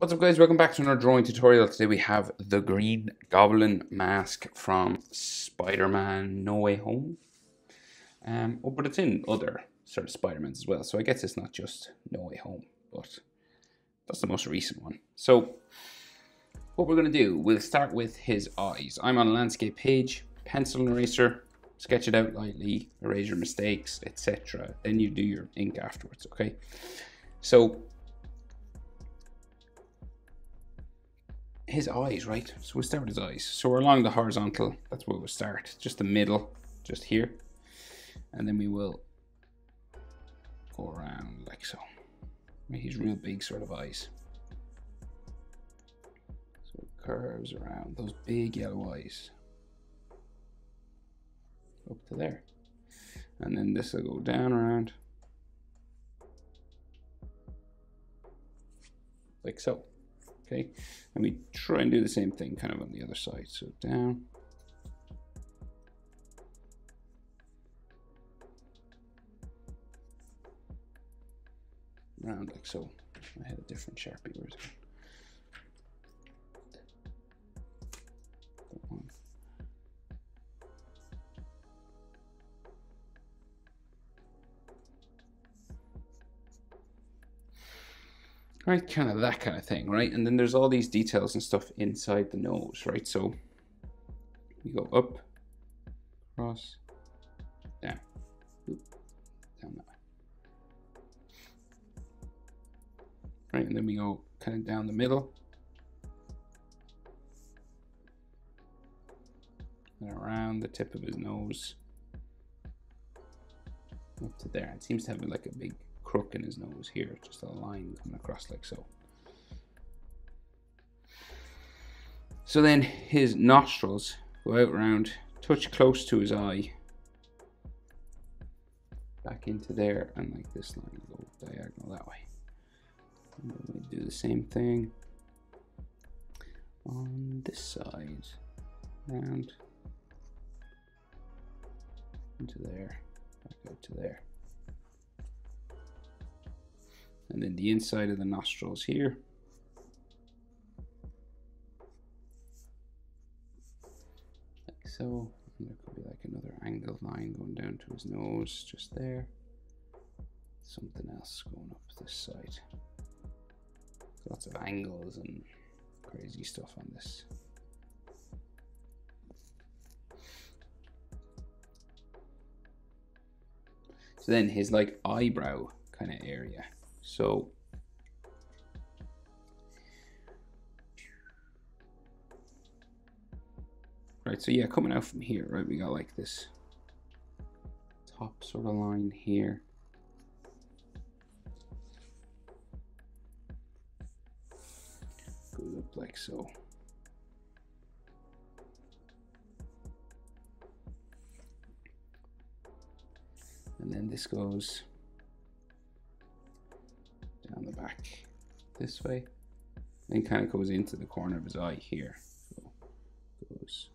What's up guys, welcome back to another drawing tutorial. Today we have the green goblin mask from Spider-Man No Way Home. But it's in other sort of Spider-Mans as well, so I guess it's not just No Way Home, but that's the most recent one. So what we're going to do, we'll start with his eyes. I'm on a landscape page, pencil and eraser, sketch it out lightly, erase your mistakes, etc. Then you do your ink afterwards, okay? So his eyes, right? So we'll start with his eyes. So we're along the horizontal, that's where we'll start. Just the middle, just here. And then we will go around like so. He's real big sort of eyes. So it curves around those big yellow eyes. Up to there. And then this will go down around. Like so. Okay, and we try and do the same thing kind of on the other side. So down. Round like so. I had a different Sharpie. Where's it? That one. Right, kind of that kind of thing, right? And then there's all these details and stuff inside the nose, right? So we go up, across, down, down that way. Right, and then we go kind of down the middle. And around the tip of his nose. Up to there. It seems to have like a big crook in his nose here, just a line coming across like so. So then his nostrils go out round, touch close to his eye, back into there, and like this line go diagonal that way. And then we do the same thing on this side, round into there, back out to there. And then the inside of the nostrils here. Like so. And there could be like another angled line going down to his nose, just there. Something else going up this side. Lots of angles and crazy stuff on this. So then his like eyebrow kind of area. So right, so yeah, coming out from here, right, we got like this top sort of line here. Goes up like so. And then this goes down the back this way, then kind of goes into the corner of his eye here. So goes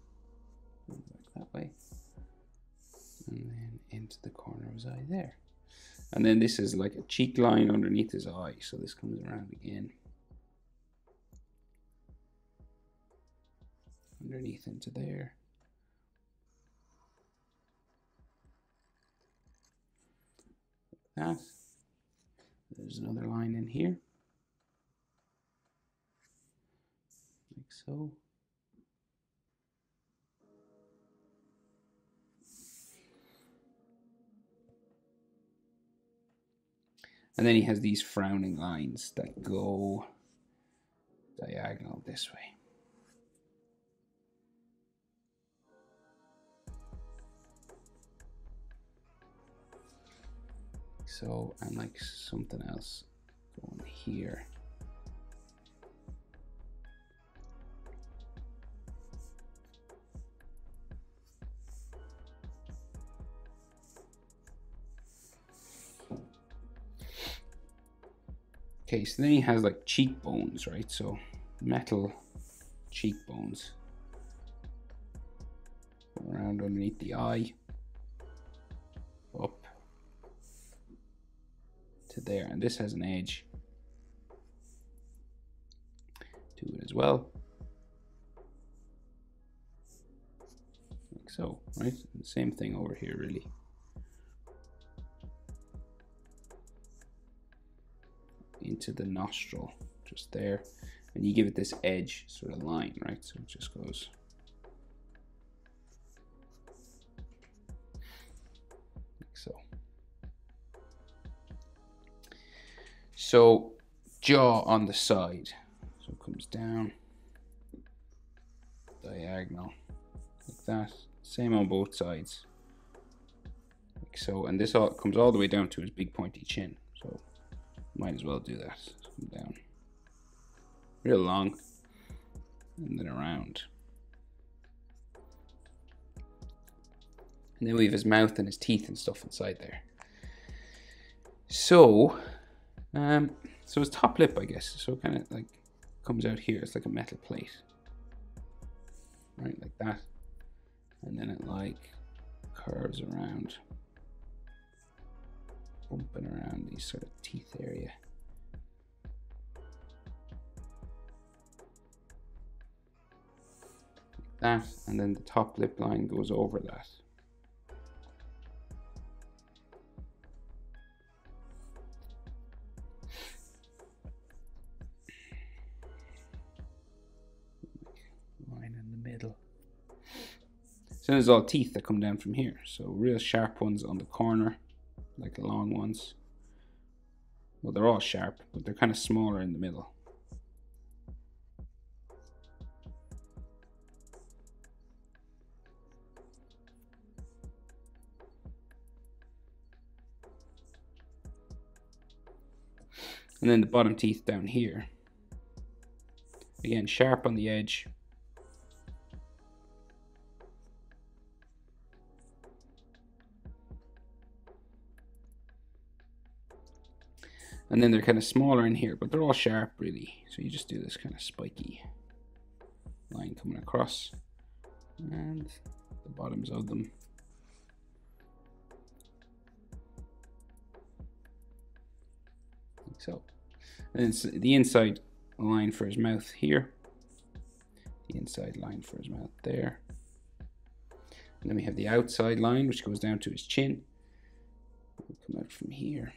like that way, and then into the corner of his eye there. And then this is like a cheek line underneath his eye, so this comes around again, underneath into there. Like that. There's another line in here, like so. And then he has these frowning lines that go diagonal this way. So, and like something else going here. Okay, so then he has like cheekbones, right? So metal cheekbones around underneath the eye, up to there, and this has an edge to it as well. Like so, right? And the same thing over here, really. Into the nostril, just there. And you give it this edge sort of line, right? So it just goes like so. So jaw on the side. So it comes down, diagonal, like that. Same on both sides. Like so. And this all comes all the way down to his big pointy chin. So might as well do that. Come down. Real long. And then around. And then we have his mouth and his teeth and stuff inside there. So so his top lip, I guess, so it kind of like comes out here. It's like a metal plate, right, like that, and then it like curves around, bumping around these sort of teeth area. Like that, and then the top lip line goes over that. So there's all teeth that come down from here. So real sharp ones on the corner, like long ones. Well, they're all sharp, but they're kind of smaller in the middle. And then the bottom teeth down here. Again, sharp on the edge. And then they're kind of smaller in here, but they're all sharp really. So you just do this kind of spiky line coming across. And the bottoms of them. Like so. And then the inside line for his mouth here. The inside line for his mouth there. And then we have the outside line, which goes down to his chin. It'll come out from here.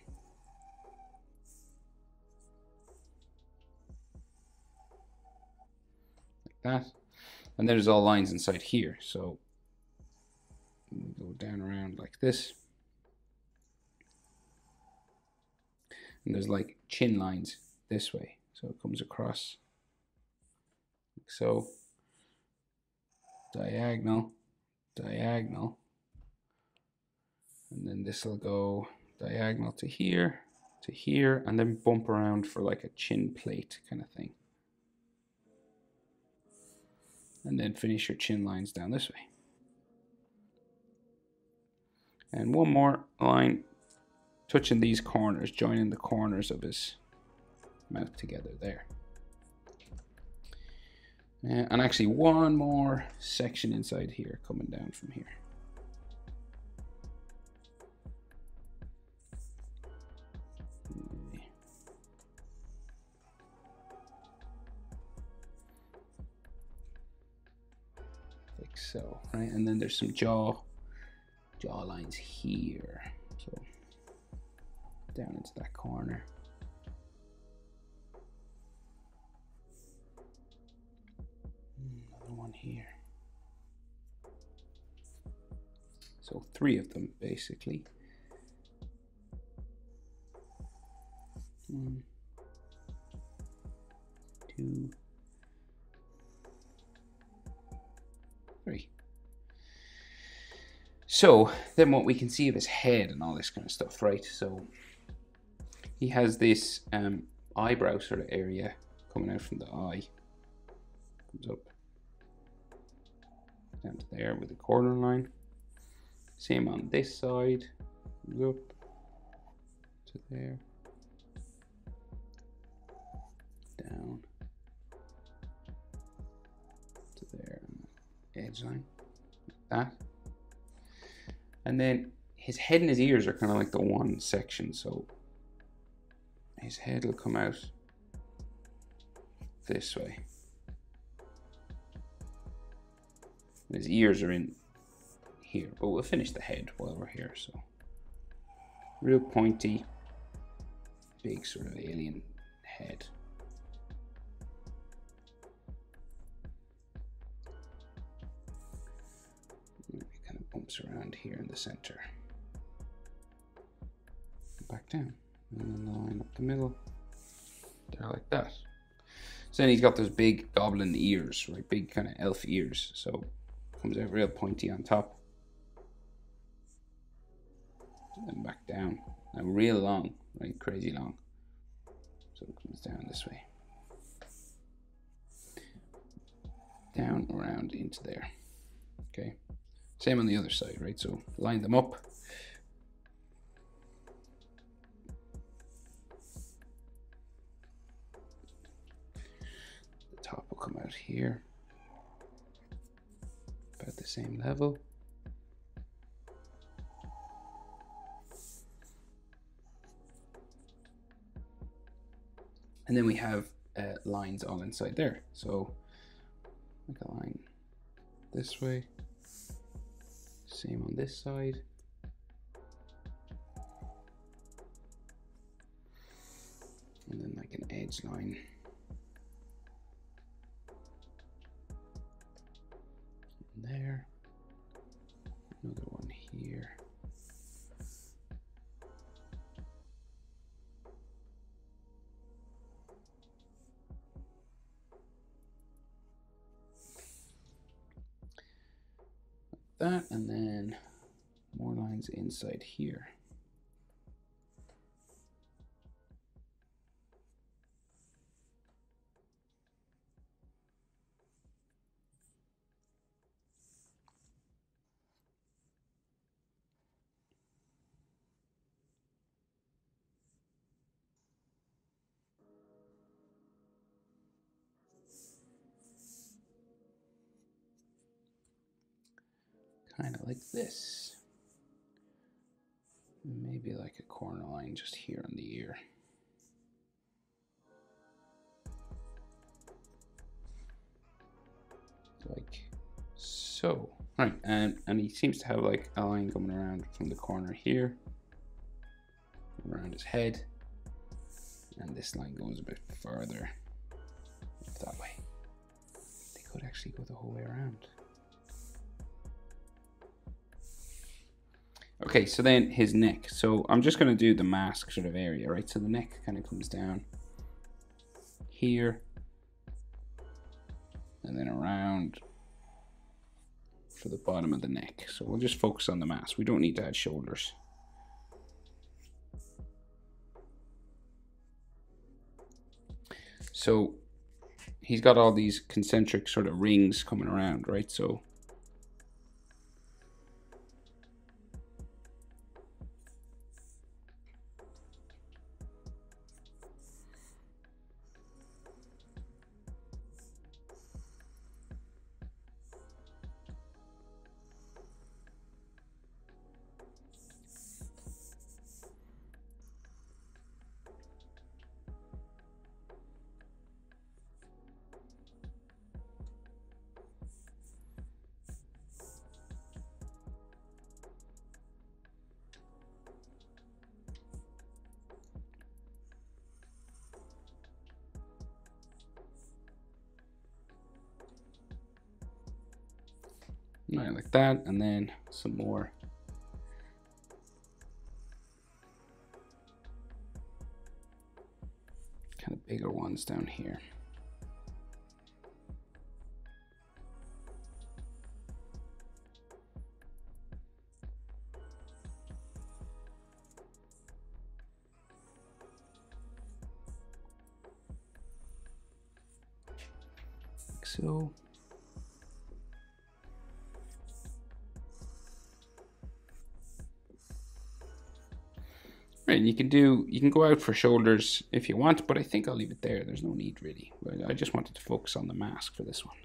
That, and there's all lines inside here, so we go down around like this, and there's like chin lines this way, so it comes across like so, diagonal, diagonal, and then this will go diagonal to here, and then bump around for like a chin plate kind of thing. And then finish your chin lines down this way. And one more line touching these corners, joining the corners of his mouth together there. And actually one more section inside here coming down from here. Like so, right? And then there's some jaw lines here. So down into that corner. Another one here. So 3 of them basically. 1, 2, 3. So then what we can see of his head and all this kind of stuff, right? So he has this eyebrow sort of area coming out from the eye. Comes up down to there with the corner line. Same on this side. Comes up to there. Down to there. Edge line. Like that. And then his head and his ears are kind of like the one section. So his head will come out this way. And his ears are in here, but we'll finish the head while we're here. So real pointy, big sort of alien head. It kind of bumps around here in the center. Back down, and then the line up the middle. There, like that. So then he's got those big goblin ears, right? Big kind of elf ears. So comes out real pointy on top. And back down. Now real long, right? Crazy long. So it comes down this way. Down, around, into there. Okay. Same on the other side, right? So line them up. The top will come out here. About the same level. And then we have lines all inside there. So make a line this way. Same on this side. And then like an edge line. There. Another one here. That, and then more lines inside here. Kind of like this. Maybe like a corner line just here on the ear. Like so. Right, and he seems to have like a line coming around from the corner here. Around his head. And this line goes a bit further that way. They could actually go the whole way around. Okay, so then his neck. So I'm just going to do the mask sort of area, right? So the neck kind of comes down here and then around for the bottom of the neck. So we'll just focus on the mask. We don't need to add shoulders. So he's got all these concentric sort of rings coming around, right? So right, like that, and then some more. Kind of bigger ones down here. Like so. Right, you can go out for shoulders if you want, but I think I'll leave it there. There's no need really. I just wanted to focus on the mask for this one.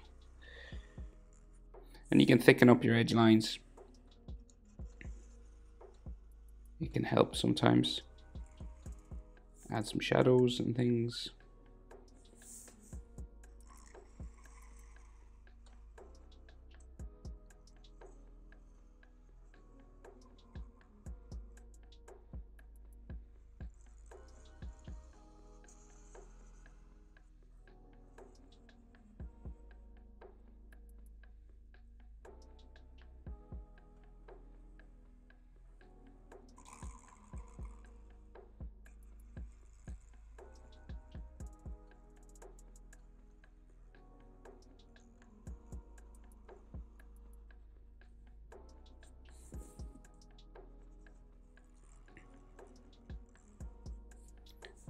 And you can thicken up your edge lines. It can help sometimes. Add some shadows and things.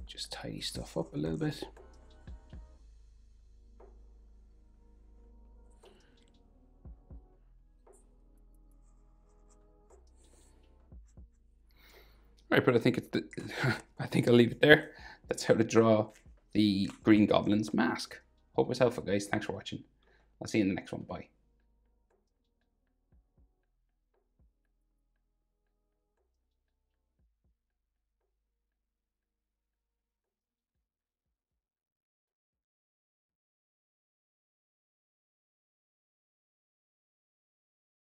Just tidy stuff up a little bit. Right, but I think it's I think I'll leave it there. That's how to draw the Green Goblin's mask. Hope it was helpful, guys. Thanks for watching. I'll see you in the next one. Bye.